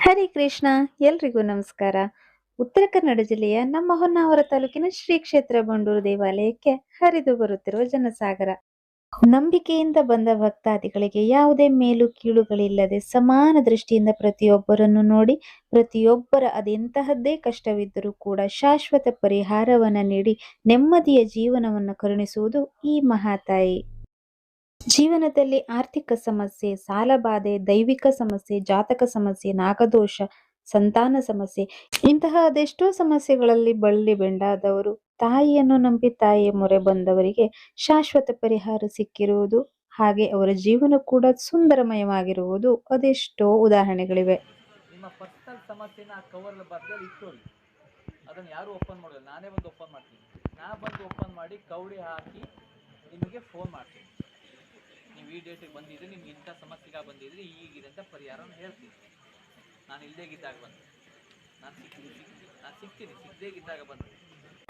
ಹರೇ ಕೃಷ್ಣ. ಎಲ್ರಿಗೂ ನಮಸ್ಕಾರ. ಉತ್ತರ ಕನ್ನಡ ಜಿಲ್ಲೆಯ ನಮ್ಮ ಹೊನ್ನಾವರ ತಾಲೂಕಿನ ಶ್ರೀ ಕ್ಷೇತ್ರ ಬಂಡೂರು ದೇವಾಲಯಕ್ಕೆ ಹರಿದು ಬರುತ್ತಿರುವ ಜನಸಾಗರ. ನಂಬಿಕೆಯಿಂದ ಬಂದ ಭಕ್ತಾದಿಗಳಿಗೆ ಯಾವುದೇ ಮೇಲು ಕೀಳುಗಳಿಲ್ಲದೆ ಸಮಾನ ದೃಷ್ಟಿಯಿಂದ ಪ್ರತಿಯೊಬ್ಬರನ್ನು ನೋಡಿ, ಪ್ರತಿಯೊಬ್ಬರ ಅದೆಂತಹದ್ದೇ ಕಷ್ಟವಿದ್ದರೂ ಕೂಡ ಶಾಶ್ವತ ಪರಿಹಾರವನ್ನ ನೀಡಿ ನೆಮ್ಮದಿಯ ಜೀವನವನ್ನು ಕರುಣಿಸುವುದು ಈ ಮಹಾತಾಯಿ. ಜೀವನದಲ್ಲಿ ಆರ್ಥಿಕ ಸಮಸ್ಯೆ, ಸಾಲಬಾಧೆ, ದೈವಿಕ ಸಮಸ್ಯೆ, ಜಾತಕ ಸಮಸ್ಯೆ, ನಾಗದೋಷ, ಸಂತಾನ ಸಮಸ್ಯೆ ಇಂತಹ ಅದೆಷ್ಟೋ ಸಮಸ್ಯೆಗಳಲ್ಲಿ ಬಳ್ಳಿ ಬೆಂಡಾದವರು ತಾಯಿಯನ್ನು ನಂಬಿ ತಾಯಿಯ ಮೊರೆ ಬಂದವರಿಗೆ ಶಾಶ್ವತ ಪರಿಹಾರ ಸಿಕ್ಕಿರುವುದು, ಹಾಗೆ ಅವರ ಜೀವನ ಕೂಡ ಸುಂದರಮಯವಾಗಿರುವುದು ಅದೆಷ್ಟೋ ಉದಾಹರಣೆಗಳಿವೆ. ನಿಮ್ಮ ಪರ್ಸನಲ್ ಸಮಸ್ಯೆನ ಆ ಕವರ್ ಬರ್ದಲ್ಲಿ ಇಟ್ಕೊಳ್ಳಿ. ಅದನ್ನು ಯಾರು ಓಪನ್ ಮಾಡೋಲ್ಲ, ನಾನೇ ಬಂದು ಓಪನ್ ಮಾಡ್ತೀನಿ. ನಾ ಬಂದು ಓಪನ್ ಮಾಡಿ ಕವಡಿ ಹಾಕಿ ನಿಮಗೆ ಫೋನ್ ಮಾಡ್ತೀನಿ. ನೀವು ಈ ಡೇಟಿಗೆ ಬಂದಿದ್ರೆ ನಿಮ್ಗೆ ಇಂಥ ಸಮಸ್ಯೆಗೆ ಬಂದಿದ್ರೆ ಈಗಿದೆ ಅಂತ ಪರಿಹಾರವನ್ನು ಹೇಳ್ತೀನಿ. ನಾನು ಇಲ್ದೇಗಿದ್ದಾಗ ಬಂದು ನಾನು ಸಿಗ್ತೀನಿ ಸಿಗದೇಗಿದ್ದಾಗ ಬಂದು.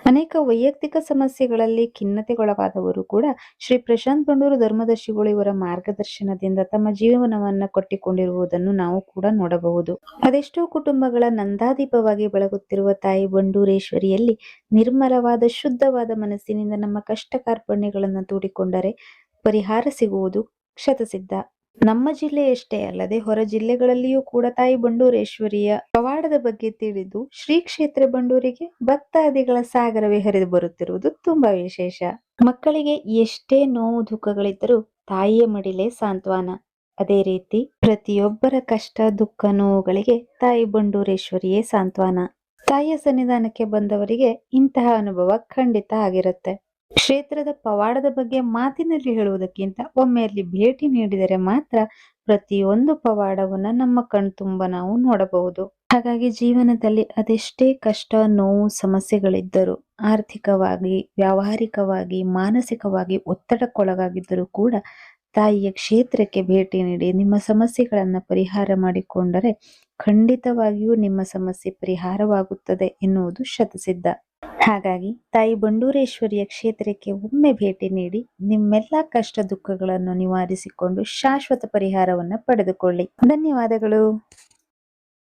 ಅನೇಕ ವೈಯಕ್ತಿಕ ಸಮಸ್ಯೆಗಳಲ್ಲಿ ಖಿನ್ನತೆಗೊಳಗಾದವರು ಕೂಡ ಶ್ರೀ ಪ್ರಶಾಂತ್ ಬಂಡೂರು ಧರ್ಮದರ್ಶಿಗಳು ಇವರ ಮಾರ್ಗದರ್ಶನದಿಂದ ತಮ್ಮ ಜೀವನವನ್ನ ಕಟ್ಟಿಕೊಂಡಿರುವುದನ್ನು ನಾವು ಕೂಡ ನೋಡಬಹುದು. ಅದೆಷ್ಟೋ ಕುಟುಂಬಗಳ ನಂದಾದೀಪವಾಗಿ ಬೆಳಗುತ್ತಿರುವ ತಾಯಿ ಬಂಡೂರೇಶ್ವರಿಯಲ್ಲಿ ನಿರ್ಮಲವಾದ ಶುದ್ಧವಾದ ಮನಸ್ಸಿನಿಂದ ನಮ್ಮ ಕಷ್ಟ ಕಾರ್ಪಣ್ಯಗಳನ್ನು ತೋಡಿಕೊಂಡರೆ ಪರಿಹಾರ ಸಿಗುವುದು ಶತಸಿದ್ಧ. ನಮ್ಮ ಜಿಲ್ಲೆಯಷ್ಟೇ ಅಲ್ಲದೆ ಹೊರ ಜಿಲ್ಲೆಗಳಲ್ಲಿಯೂ ಕೂಡ ತಾಯಿ ಬಂಡೂರೇಶ್ವರಿಯ ಪವಾಡದ ಬಗ್ಗೆ ತಿಳಿದು ಶ್ರೀ ಕ್ಷೇತ್ರ ಬಂಡೂರಿಗೆ ಭಕ್ತಾದಿಗಳ ಸಾಗರವೇ ಹರಿದು ಬರುತ್ತಿರುವುದು ತುಂಬಾ ವಿಶೇಷ. ಮಕ್ಕಳಿಗೆ ಎಷ್ಟೇ ನೋವು ದುಃಖಗಳಿದ್ದರೂ ತಾಯಿಯ ಮಡಿಲೇ ಸಾಂತ್ವನ. ಅದೇ ರೀತಿ ಪ್ರತಿಯೊಬ್ಬರ ಕಷ್ಟ ದುಃಖ ನೋವುಗಳಿಗೆ ತಾಯಿ ಬಂಡೂರೇಶ್ವರಿಯೇ ಸಾಂತ್ವನ. ತಾಯಿಯ ಸನ್ನಿಧಾನಕ್ಕೆ ಬಂದವರಿಗೆ ಇಂತಹ ಅನುಭವ ಖಂಡಿತ ಆಗಿರುತ್ತೆ. ಕ್ಷೇತ್ರದ ಪವಾಡದ ಬಗ್ಗೆ ಮಾತಿನಲ್ಲಿ ಹೇಳುವುದಕ್ಕಿಂತ ಒಮ್ಮೆ ಅಲ್ಲಿ ಭೇಟಿ ನೀಡಿದರೆ ಮಾತ್ರ ಪ್ರತಿಯೊಂದು ಪವಾಡವನ್ನ ನಮ್ಮ ಕಣ್ತುಂಬ ನಾವು ನೋಡಬಹುದು. ಹಾಗಾಗಿ ಜೀವನದಲ್ಲಿ ಅದೆಷ್ಟೇ ಕಷ್ಟ ನೋವು ಸಮಸ್ಯೆಗಳಿದ್ದರೂ, ಆರ್ಥಿಕವಾಗಿ, ವ್ಯಾವಹಾರಿಕವಾಗಿ, ಮಾನಸಿಕವಾಗಿ ಒತ್ತಡಕ್ಕೊಳಗಾಗಿದ್ದರೂ ಕೂಡ ತಾಯಿಯ ಕ್ಷೇತ್ರಕ್ಕೆ ಭೇಟಿ ನೀಡಿ ನಿಮ್ಮ ಸಮಸ್ಯೆಗಳನ್ನ ಪರಿಹಾರ ಮಾಡಿಕೊಂಡರೆ ಖಂಡಿತವಾಗಿಯೂ ನಿಮ್ಮ ಸಮಸ್ಯೆ ಪರಿಹಾರವಾಗುತ್ತದೆ ಎನ್ನುವುದು ಶತಸಿದ್ಧ. ಹಾಗಾಗಿ ತಾಯಿ ಬಂಡೂರೇಶ್ವರಿಯ ಕ್ಷೇತ್ರಕ್ಕೆ ಒಮ್ಮೆ ಭೇಟಿ ನೀಡಿ ನಿಮ್ಮೆಲ್ಲ ಕಷ್ಟ ದುಃಖಗಳನ್ನು ನಿವಾರಿಸಿಕೊಂಡು ಶಾಶ್ವತ ಪರಿಹಾರವನ್ನ ಪಡೆದುಕೊಳ್ಳಿ. ಧನ್ಯವಾದಗಳು.